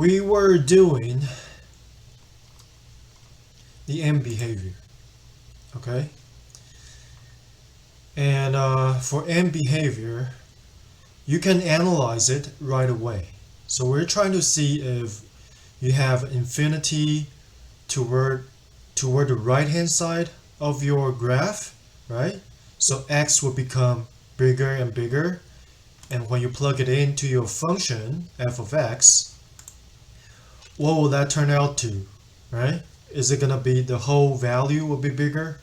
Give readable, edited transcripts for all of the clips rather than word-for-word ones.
We were doing the end behavior, okay? And for end behavior, you can analyze it right away. So we're trying to see if you have infinity toward the right hand side of your graph, right? So x will become bigger and bigger, and when you plug it into your function f of x, what will that turn out to, right? Is it gonna be the whole value will be bigger?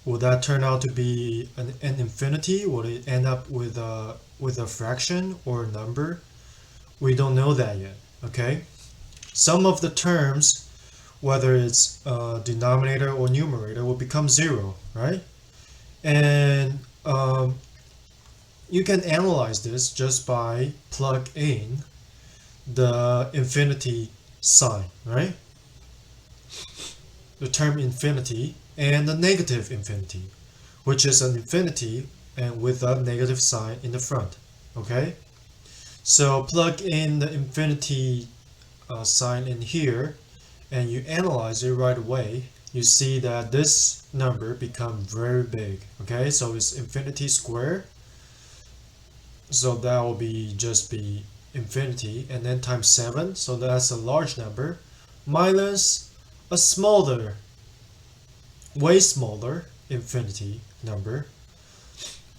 Will that turn out to be an infinity? Will it end up with a fraction or a number? We don't know that yet, okay? Some of the terms, whether it's denominator or numerator, will become 0, right? And you can analyze this just by plug in the infinity sign, right? The term infinity and the negative infinity, which is an infinity and with a negative sign in the front, okay? So plug in the infinity sign in here and you analyze it right away. You see that this number becomes very big, okay? So it's infinity squared. So that will just be infinity and then times 7, so that's a large number, minus a smaller, way smaller infinity number.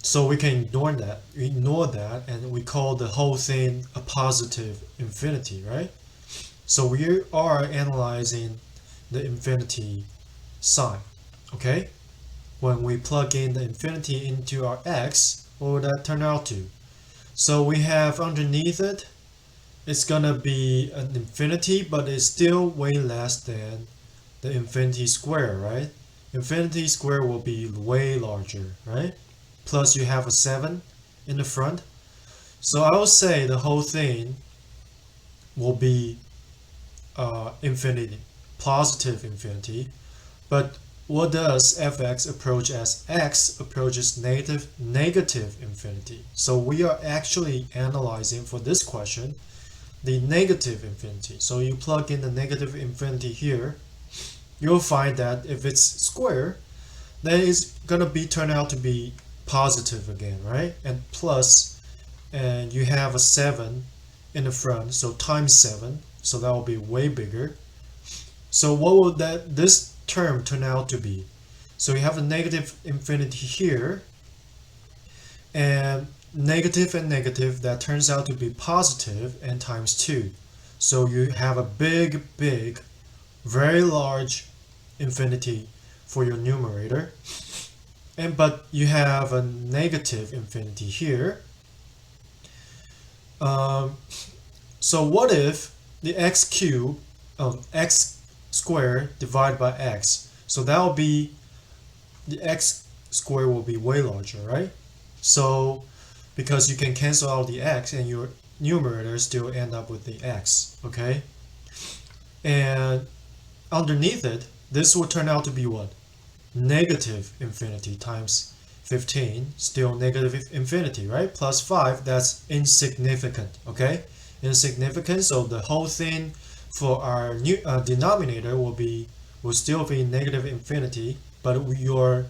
So we can ignore that, and we call the whole thing a positive infinity, right? So we are analyzing the infinity sign, okay? When we plug in the infinity into our x, what would that turn out to? So we have underneath it, it's gonna be an infinity, but it's still way less than the infinity square, right? Infinity square will be way larger, right? Plus you have a 7 in the front. So I would say the whole thing will be infinity, positive infinity. But what does fx approach as x approaches negative infinity? So we are actually analyzing for this question the negative infinity. So you plug in the negative infinity here, you'll find that if it's square, then it's gonna turn out to be positive again, right? And plus, and you have a 7 in the front, so times 7, so that will be way bigger. So what will this term turn out to be? So you have a negative infinity here, and negative, that turns out to be positive and times 2. So you have a big, very large infinity for your numerator. But you have a negative infinity here. So what if the x cubed, x squared divided by x? So that will be, the x squared will be way larger, right? So because you can cancel out the x and your numerator still end up with the x, okay? And underneath it, this will turn out to be what? Negative infinity times 15, still negative infinity, right? Plus 5, that's insignificant, okay? Insignificant, so the whole thing for our new denominator will still be negative infinity, but you're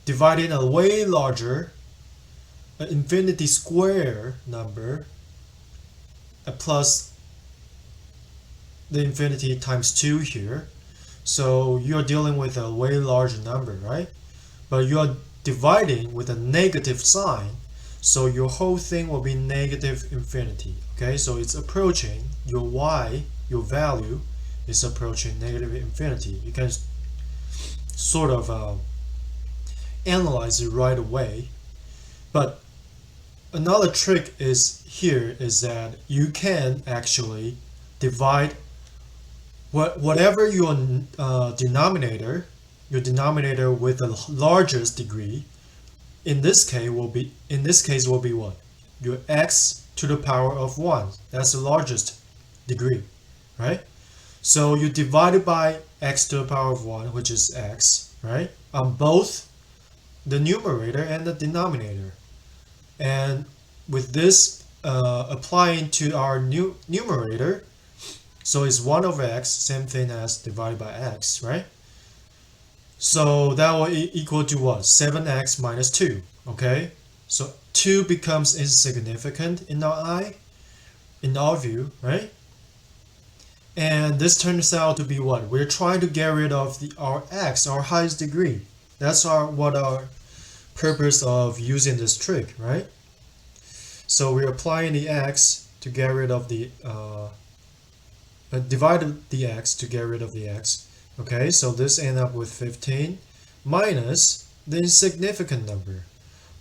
dividing a way larger infinity square number plus the infinity times 2 here. So you're dealing with a way larger number, right? But you're dividing with a negative sign, so your whole thing will be negative infinity, okay? So it's approaching your y, your value is approaching negative infinity. You can sort of analyze it right away. But another trick is that you can actually divide whatever your denominator with the largest degree, in this case will be what? Your x to the power of 1. That's the largest degree, right? So you divide it by x to the power of 1, which is x, right? On both the numerator and the denominator. And with this applying to our numerator, So it's 1 over x, same thing as divided by x, right? So that will equal to what? 7x minus 2, okay? So 2 becomes insignificant in our view, right? And this turns out to be what? We're trying to get rid of our x, our highest degree. That's what our purpose of using this trick, right? So we're applying the x to get rid of the divide the x to get rid of the x. Okay, so this ends up with 15 minus the insignificant number.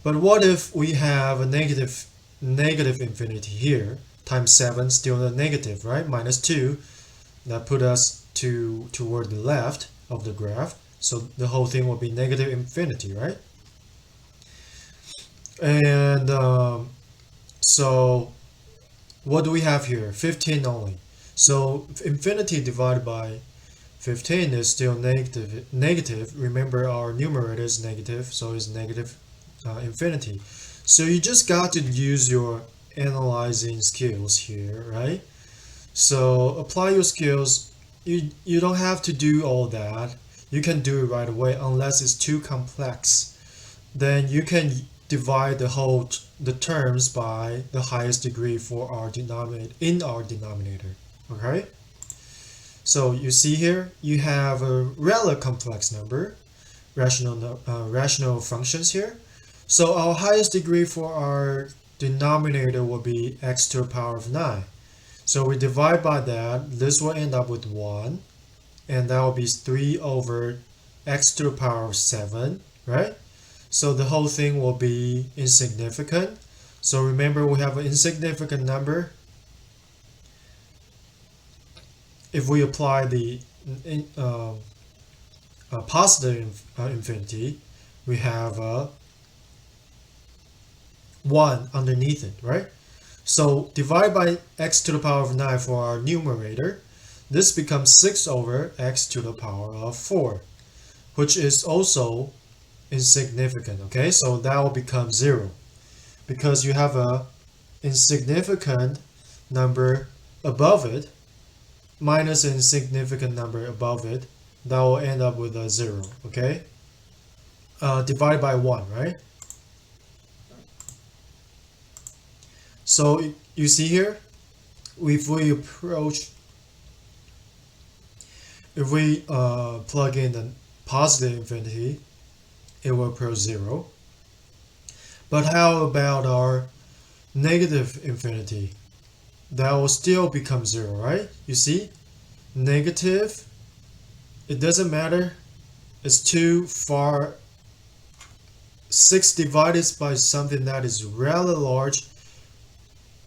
But what if we have a negative infinity here? Times 7, still a negative, right? Minus 2. That put us toward the left of the graph. So the whole thing will be negative infinity, right? And so what do we have here? 15 only. So infinity divided by 15 is still negative. Remember, our numerator is negative, so it's negative infinity. So you just got to use your analyzing skills here, right? So apply your skills. You don't have to do all that. You can do it right away unless it's too complex. Then you can divide the terms by the highest degree for our denominator. Okay? So you see here, you have a rather complex number, rational functions here. So our highest degree for our denominator will be x to the power of 9. So we divide by that, this will end up with 1, and that will be 3 over x to the power of 7, right? So the whole thing will be insignificant. So remember, we have an insignificant number. If we apply the positive infinity, we have a 1 underneath it, right? So divide by x to the power of 9 for our numerator. This becomes 6 over x to the power of 4, which is also insignificant, okay? So that will become 0 because you have a insignificant number above it minus an insignificant number above it. That will end up with a 0, okay? Divided by 1, right? So you see here, if we plug in the positive infinity, it will approach 0. But how about our negative infinity? That will still become 0, right? You see, negative, it doesn't matter, it's too far. 6 divided by something that is rather large,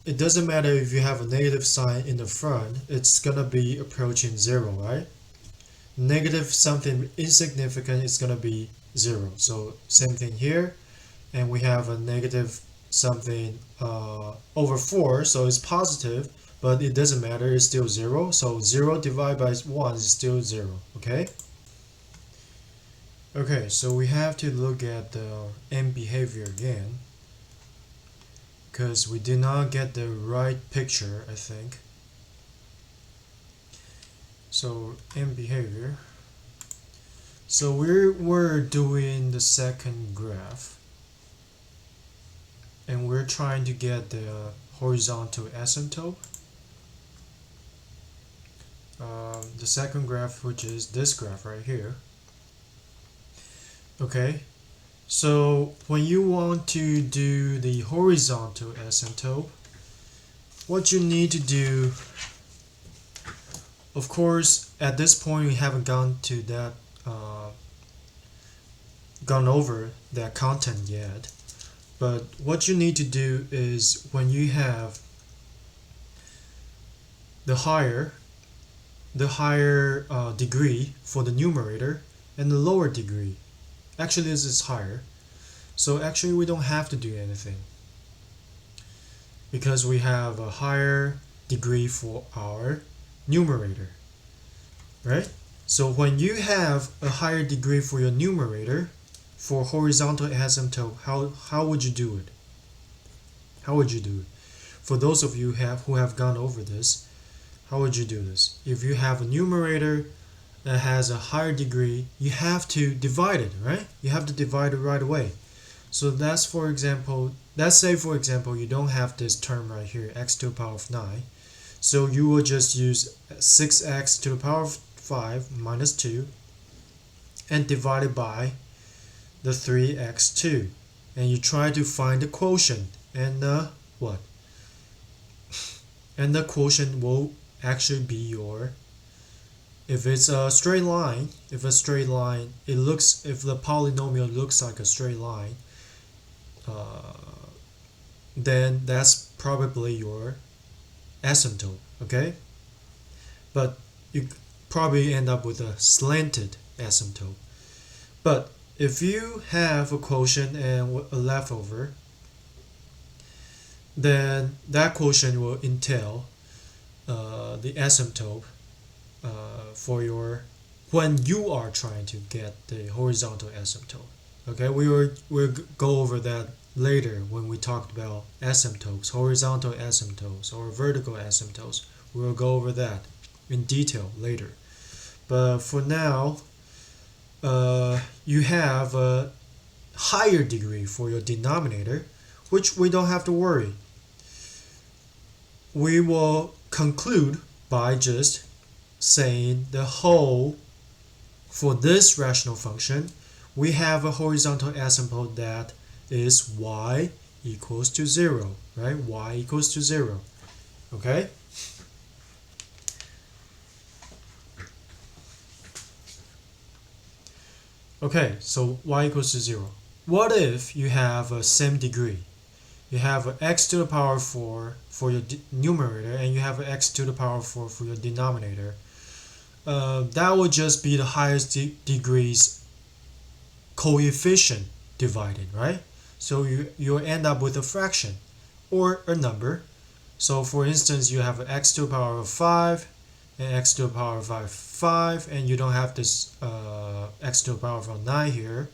it doesn't matter if you have a negative sign in the front, it's gonna be approaching 0, right? Negative something insignificant is gonna be 0. So same thing here, and we have a negative something over 4, so it's positive, but it doesn't matter, it's still 0. So 0 divided by 1 is still 0, okay? Okay, so we have to look at the end behavior again, because we did not get the right picture, I think. So end behavior. So we're doing the second graph, and we're trying to get the horizontal asymptote. The second graph, which is this graph right here. Okay, so when you want to do the horizontal asymptote, what you need to do, of course, at this point we haven't gone over that content yet, but what you need to do is when you have the higher degree for the numerator and the lower degree. Actually, this is higher, so actually we don't have to do anything because we have a higher degree for our numerator, right? So when you have a higher degree for your numerator for horizontal asymptote, how would you do it? How would you do it? For those of you who have gone over this, how would you do this? If you have a numerator that has a higher degree, you have to divide it, right? You have to divide it right away. So that's, for example, let's say for example you don't have this term right here, x to the power of 9. So you will just use 6x to the power of 5 minus 2 and divide it by the 3x2. And you try to find the quotient, and what? And the quotient will actually be your, if it's a straight line, if the polynomial looks like a straight line, then that's probably your asymptote, okay? But you probably end up with a slanted asymptote. But if you have a quotient and a leftover, then that quotient will entail the asymptote for your, when you are trying to get the horizontal asymptote. Okay, we'll go over that later when we talked about asymptotes, horizontal asymptotes or vertical asymptotes. We'll go over that in detail later. But for now, you have a higher degree for your denominator, which we don't have to worry. We will conclude by just saying the whole, for this rational function, we have a horizontal asymptote that is y equals to 0, right? Y equals to 0, okay? Okay, so y equals to 0. What if you have a same degree? You have an x to the power 4 for your numerator, and you have an x to the power 4 for your denominator. That would just be the highest degree's coefficient divided, right? So you end up with a fraction or a number. So for instance, you have an x to the power of 5 and x to the power of 5, and you don't have this x to the power of 9 here.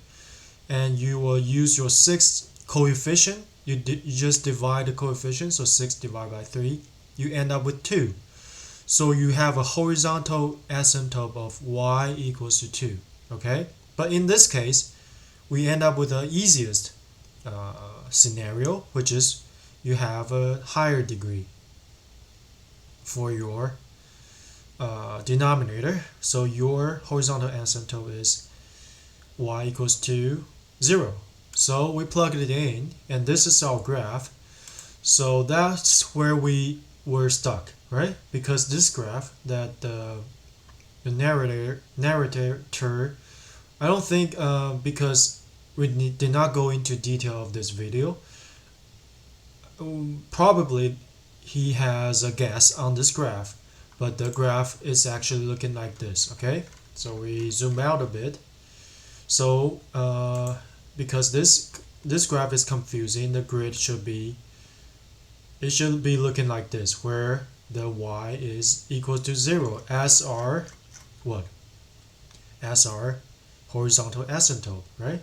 And you will use your sixth coefficient. You just divide the coefficient, so 6 divided by 3. You end up with 2. So you have a horizontal asymptote of y equals to 2, okay? But in this case, we end up with the easiest scenario, which is you have a higher degree for your denominator. So your horizontal asymptote is y equals to 0. So we plug it in, and this is our graph. So that's where we were stuck, right? Because this graph that the narrator, I don't think, because we did not go into detail of this video, probably he has a guess on this graph, but the graph is actually looking like this, okay? So we zoom out a bit. So because this graph is confusing, the grid should be looking like this, where the y is equal to 0 as our what? As our horizontal asymptote, right?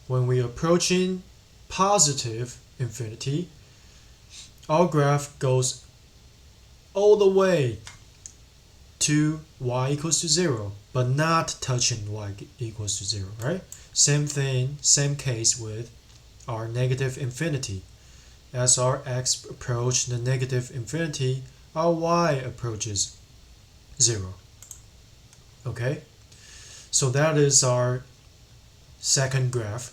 When we are approaching positive infinity, our graph goes all the way to y equals to 0, but not touching y equals to 0, right? Same thing, same case with our negative infinity. As our x approaches the negative infinity, our y approaches 0. Okay? So that is our second graph,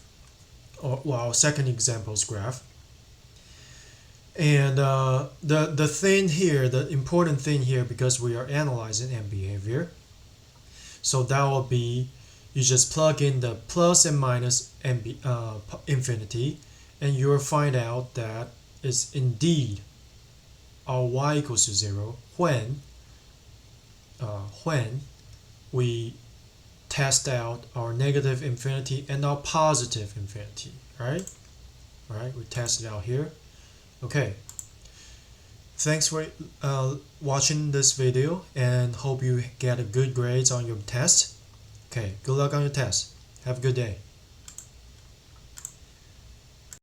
or well, second example's graph. And the thing here, the important thing here, because we are analyzing end behavior, so that will be, you just plug in the plus and minus infinity, and you will find out that it's indeed our y equals to 0 when we test out our negative infinity and our positive infinity, right? Right, we test it out here. Okay, thanks for watching this video, and hope you get a good grades on your test. Okay, good luck on your test. Have a good day.